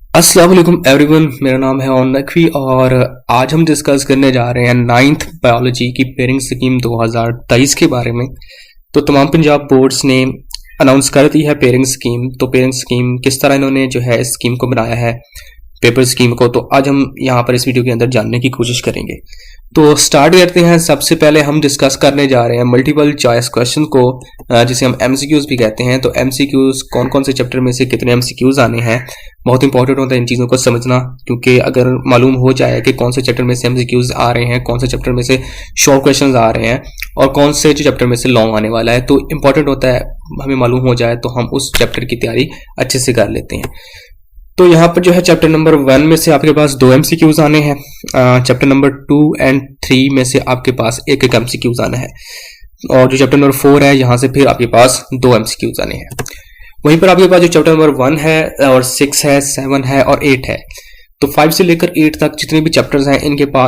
अस्सलाम वालेकुम एवरीवन, मेरा नाम है ओन नकवी और आज हम डिस्कस करने जा रहे हैं 9th बायोलॉजी की पेयरिंग स्कीम 2023 के बारे में। तो तमाम पंजाब बोर्ड्स ने अनाउंस कर दी है पेयरिंग स्कीम। तो पेयरिंग स्कीम किस तरह इन्होंने जो है स्कीम को बनाया है, पेपर स्कीम को, तो आज हम यहाँ पर इस वीडियो के अंदर जानने की कोशिश करेंगे। तो स्टार्ट करते हैं। सबसे पहले हम डिस्कस करने जा रहे हैं मल्टीपल चॉइस क्वेश्चन को, जिसे हम एमसीक्यूज भी कहते हैं। तो एमसीक्यूज कौन कौन से चैप्टर में से कितने एमसीक्यूज आने हैं, बहुत इंपॉर्टेंट होता है इन चीज़ों को समझना, क्योंकि अगर मालूम हो जाए कि कौन से चैप्टर में से एमसीक्यूज आ रहे हैं, कौन से चैप्टर में से शॉर्ट क्वेश्चन आ रहे हैं और कौन से चैप्टर में से लॉन्ग आने वाला है, तो इंपॉर्टेंट होता है हमें मालूम हो जाए तो हम उस चैप्टर की तैयारी अच्छे से कर लेते हैं। तो यहाँ पर जो है चैप्टर नंबर 1 में से आपके पास 2 एमसीक्यूज आने हैं, चैप्टर नंबर 2 और 3 में से आपके पास एक एक एमसीक्यूज आना है, और जो चैप्टर नंबर 4 है यहाँ से फिर आपके पास 2 एमसीक्यूज आने हैं। वहीं पर आपके पास जो चैप्टर नंबर 1 है और 6 है, 7 है और 8 है, तो 5 से लेकर 8 तक जितने भी चैप्टर्स हैं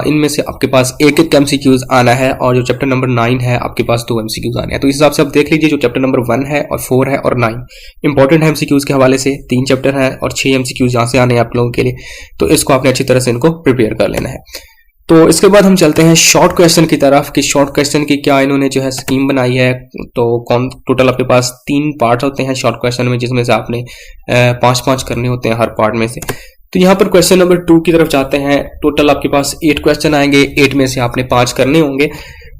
इनमें से आपके पास एक एक एमसीक्यूज आना है, और जो चैप्टर नंबर 9 है आपके पास 2 एमसीक्यूज आने हैं। तो इस हिसाब से आप देख लीजिए, जो चैप्टर नंबर 1 है और 4 है और 9 इंपॉर्टेंट है एमसीक्यूज के हवाले से। 3 चैप्टर हैं और 6 एमसीक्यूज यहाँ से आने हैं आप लोगों के लिए, तो इसको आपने अच्छी तरह से इनको प्रिपेयर कर लेना है। तो इसके बाद हम चलते हैं शॉर्ट क्वेश्चन की तरफ कि शॉर्ट क्वेश्चन की क्या इन्होंने जो है स्कीम बनाई है। तो टोटल आपके पास 3 पार्ट होते हैं शॉर्ट क्वेश्चन में, जिसमें से आपने 5-5 करने होते हैं हर पार्ट में से। तो यहाँ पर क्वेश्चन नंबर 2 की तरफ जाते हैं। टोटल आपके पास 8 क्वेश्चन आएंगे, 8 में से आपने 5 करने होंगे,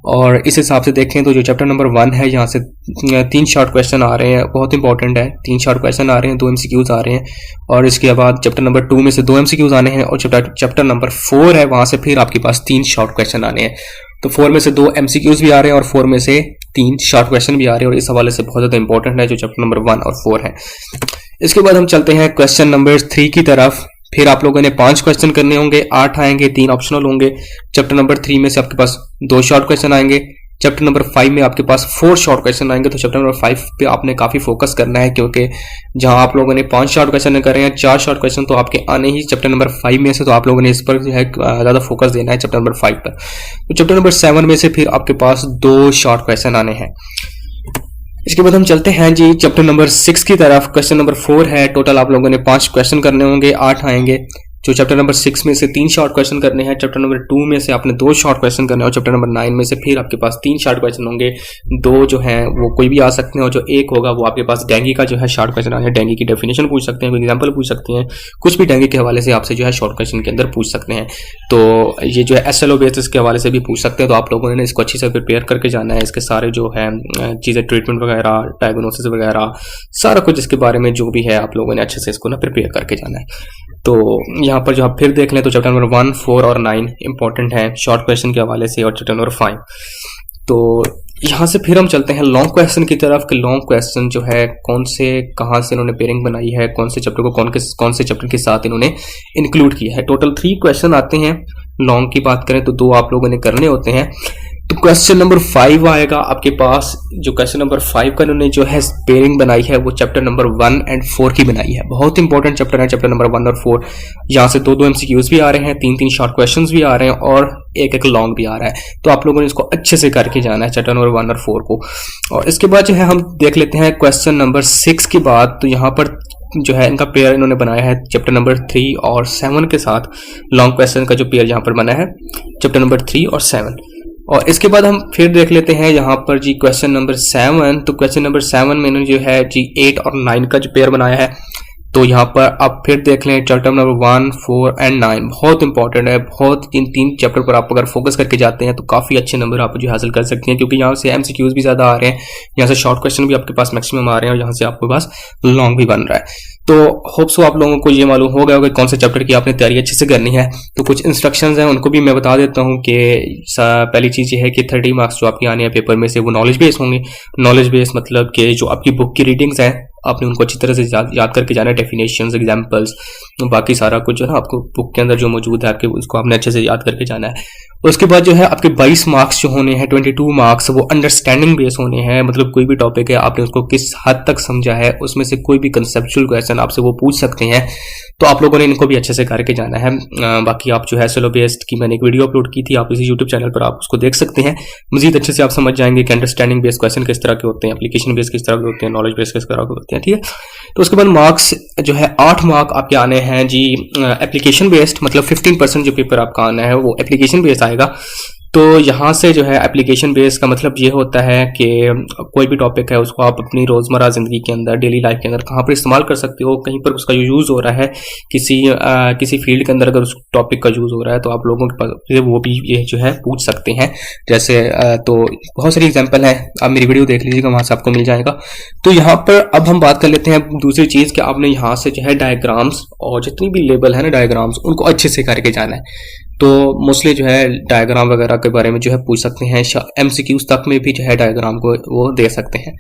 और इस हिसाब से देखें तो जो चैप्टर नंबर 1 है यहाँ से 3 शॉर्ट क्वेश्चन आ रहे हैं, बहुत इंपॉर्टेंट है। 3 शॉर्ट क्वेश्चन आ रहे हैं, 2 एमसीक्यूज आ रहे हैं, और इसके बाद चैप्टर नंबर 2 में से 2 एमसीक्यूज आने हैं, और चैप्टर नंबर 4 है वहां से फिर आपके पास 3 शॉर्ट क्वेश्चन आने हैं। तो 4 में से 2 एमसीक्यूज भी आ रहे हैं और 4 में से 3 शॉर्ट क्वेश्चन भी आ रहे हैं, और इस हवाले से बहुत ज्यादा इंपॉर्टेंट है जो चैप्टर नंबर 1 और 4 है। इसके बाद हम चलते हैं क्वेश्चन नंबर 3 की तरफ। फिर आप लोगों ने 5 क्वेश्चन करने होंगे, 8 आएंगे, 3 ऑप्शनल होंगे। चैप्टर नंबर 3 में से आपके पास 2 शॉर्ट क्वेश्चन आएंगे। चैप्टर नंबर 5 में आपके पास 4 शॉर्ट क्वेश्चन आएंगे। तो चैप्टर नंबर 5 पे आपने काफी फोकस करना है, क्योंकि जहां आप लोगों ने 5 शॉर्ट क्वेश्चन कर रहे हैं, 4 शॉर्ट क्वेश्चन तो आपके आने ही चैप्टर नंबर 5 में से, तो आप लोगों ने इस पर जो है ज्यादा फोकस देना है चैप्टर नंबर 5 पर। तो चैप्टर नंबर 7 में से फिर आपके पास 2 शॉर्ट क्वेश्चन आने हैं। इसके बाद हम चलते हैं जी चैप्टर नंबर 6 की तरफ। क्वेश्चन नंबर 4 है, टोटल आप लोगों ने 5 क्वेश्चन करने होंगे, 8 आएंगे। जो चैप्टर नंबर 6 में से 3 शॉर्ट क्वेश्चन करने हैं, चैप्टर नंबर 2 में से आपने 2 शॉर्ट क्वेश्चन करने हैं, और चैप्टर नंबर 9 में से फिर आपके पास 3 शॉर्ट क्वेश्चन होंगे। 2 जो हैं वो कोई भी आ सकते हैं, और जो एक होगा वो आपके पास डेंगू का जो है शॉर्ट क्वेश्चन आने हैं। डेंगू की डेफिनेशन पूछ सकते हैं, एग्जाम्पल पूछ सकते हैं, कुछ भी डेंगू के हवाले से आपसे जो है शॉर्ट क्वेश्चन के अंदर पूछ सकते हैं। तो ये जो है SLO बेसिस के हवाले से भी पूछ सकते हैं। तो आप लोगों ने इसको अच्छी से प्रिपेयर करके जाना है। इसके सारे जो है चीज़ें, ट्रीटमेंट वगैरह, डायग्नोसिस वगैरह, सारा कुछ इसके बारे में जो भी है आप लोगों ने अच्छे से इसको ना प्रिपेयर करके जाना है। तो यहाँ पर जो आप फिर देख लें तो चैप्टर नंबर 1, 4 और 9 इंपॉर्टेंट है शॉर्ट क्वेश्चन के हवाले से, और चैप्टर नंबर 5। तो यहाँ से फिर हम चलते हैं लॉन्ग क्वेश्चन की तरफ कि लॉन्ग क्वेश्चन जो है कौन से, कहाँ से इन्होंने पेयरिंग बनाई है, कौन से चैप्टर को कौन से चैप्टर के साथ इन्होंने इंक्लूड किया है। टोटल 3 क्वेश्चन आते हैं। लॉन्ग की बात करें तो 2 आप लोगों ने करने होते हैं। तो क्वेश्चन नंबर 5 आएगा आपके पास। जो क्वेश्चन नंबर 5 का इन्होंने जो है पेयरिंग बनाई है वो चैप्टर नंबर 1 और 4 की बनाई है। बहुत इंपॉर्टेंट चैप्टर है चैप्टर नंबर 1 और 4। यहाँ से 2-2 एमसीक्यूज भी आ रहे हैं, 3-3 शॉर्ट क्वेश्चंस भी आ रहे हैं, और एक लॉन्ग भी आ रहा है। तो आप लोगों ने इसको अच्छे से करके जाना है चैप्टर नंबर 1 और 4 को। और इसके बाद जो है हम देख लेते हैं क्वेश्चन नंबर 6 की बात। तो यहाँ पर जो है इनका पेयर इन्होंने बनाया है चैप्टर नंबर 3 और 7 के साथ। लॉन्ग क्वेश्चन का जो पेयर यहाँ पर बना है चैप्टर नंबर 3 और 7। और इसके बाद हम फिर देख लेते हैं यहाँ पर जी क्वेश्चन नंबर 7। तो क्वेश्चन नंबर 7 में इन्होंने जो है जी 8 और 9 का जो पेयर बनाया है। तो यहाँ पर आप फिर देख लें चैप्टर नंबर 1, 4 और 9 बहुत इंपॉर्टेंट है। बहुत इन 3 चैप्टर पर आप अगर फोकस करके जाते हैं तो काफी अच्छे नंबर आप जो हासिल कर सकते हैं, क्योंकि यहाँ से एमसीक्यूज भी ज्यादा आ रहे हैं, यहाँ से शॉर्ट क्वेश्चन भी आपके पास मैक्सिमम आ रहे हैं, और यहाँ से आपके पास लॉन्ग भी बन रहा है। तो होप्स आप लोगों को ये मालूम हो गया होगा कौन से चैप्टर की आपने तैयारी अच्छे से करनी है। तो कुछ इंस्ट्रक्शंस हैं उनको भी मैं बता देता हूँ कि पहली चीज ये है कि 30 मार्क्स जो आपके आने हैं पेपर में से वो नॉलेज बेस होंगे। नॉलेज बेस मतलब कि जो आपकी बुक की रीडिंग्स हैं आपने उनको अच्छी तरह से याद करके जाना है, डेफिनेशंस, एग्जांपल्स, बाकी सारा कुछ जो है ना आपको बुक के अंदर जो मौजूद है आपके उसको आपने अच्छे से याद करके जाना है। उसके बाद जो है आपके 22 मार्क्स जो होने हैं, 22 मार्क्स वो अंडरस्टैंडिंग बेस होने हैं। मतलब कोई भी टॉपिक है आपने उसको किस हद तक समझा है, उसमें से कोई भी कंसेप्चुअल क्वेश्चन आपसे वो पूछ सकते हैं। तो आप लोगों ने इनको भी अच्छे से करके जाना है। बाकी आप जो है SLO बेस्ड की मैंने एक वीडियो अपलोड की थी, आप इसी यूट्यूब चैनल पर आप उसको देख सकते हैं। मजीद अच्छे से आप समझ जाएंगे कि अंडरस्टैंडिंग बेस्ड क्वेश्चन किस तरह के होते हैं, एप्लीकेशन बेस्ड किस तरह के होते हैं, नॉलेज बेस्ड किस तरह के होते हैं। सकते हैं, ठीक है। तो उसके बाद मार्क्स जो है 8 मार्क आपके आने हैं जी एप्लीकेशन बेस्ड, मतलब 15% जो पेपर आपका आना है वो एप्लीकेशन बेस्ड आएगा। तो यहाँ से जो है एप्लीकेशन बेस का मतलब ये होता है कि कोई भी टॉपिक है उसको आप अपनी रोज़मर्रा ज़िंदगी के अंदर, डेली लाइफ के अंदर कहाँ पर इस्तेमाल कर सकते हो, कहीं पर उसका यूज़ हो रहा है, किसी फील्ड के अंदर अगर उस टॉपिक का यूज़ हो रहा है तो आप लोगों के पास वो भी ये जो है पूछ सकते हैं। जैसे तो बहुत सारी एग्जाम्पल है, आप मेरी वीडियो देख लीजिएगा, वहाँ से आपको मिल जाएगा। तो यहाँ पर अब हम बात कर लेते हैं दूसरी चीज़ कि आपने यहाँ से जो है डायग्राम्स और जितनी भी लेबल है ना डायग्राम्स, उनको अच्छे से करके जाना है। तो मोस्टली जो है डायग्राम वगैरह के बारे में जो है पूछ सकते हैं, एमसीक्यूज तक में भी जो है डायग्राम को वो दे सकते हैं।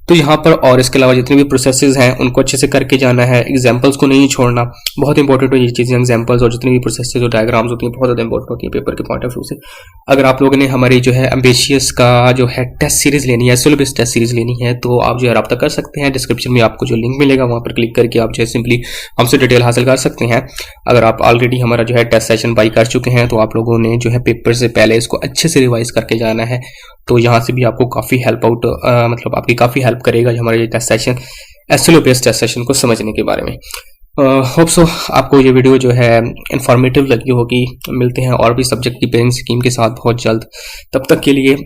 तो यहाँ पर और इसके अलावा जितने भी प्रोसेसेस हैं उनको अच्छे से करके जाना है, एग्जांपल्स को नहीं छोड़ना, बहुत इंपॉर्टेंट है ये चीज़ें। एग्जांपल्स और जितनी भी प्रोसेसेस और डायग्राम्स होती हैं बहुत ज़्यादा इंपॉर्टेंट होती है पेपर के पॉइंट ऑफ व्यू से। अगर आप लोगों ने हमारी जो है एम्बिशियस का जो है टेस्ट सीरीज लेनी है, सिलेबस टेस्ट सीरीज लेनी है, तो आप जो है रब्ता कर सकते हैं। डिस्क्रिप्शन में आपको जो लिंक मिलेगा वहाँ पर क्लिक करके आप जो है सिंपली हमसे डिटेल हासिल कर सकते हैं। अगर आप ऑलरेडी हमारा जो है टेस्ट सेशन बाई कर चुके हैं तो आप लोगों ने जो है पेपर से पहले इसको अच्छे से रिवाइज करके जाना है। तो यहाँ से भी आपको काफ़ी हेल्प आउट मतलब आपकी काफ़ी हेल्प करेगा हमारा ये test session, SLO based test session को समझने के बारे में। होप सो आपको ये वीडियो जो है इंफॉर्मेटिव लगी होगी। मिलते हैं और भी सब्जेक्ट की पेयरिंग स्कीम के साथ बहुत जल्द, तब तक के लिए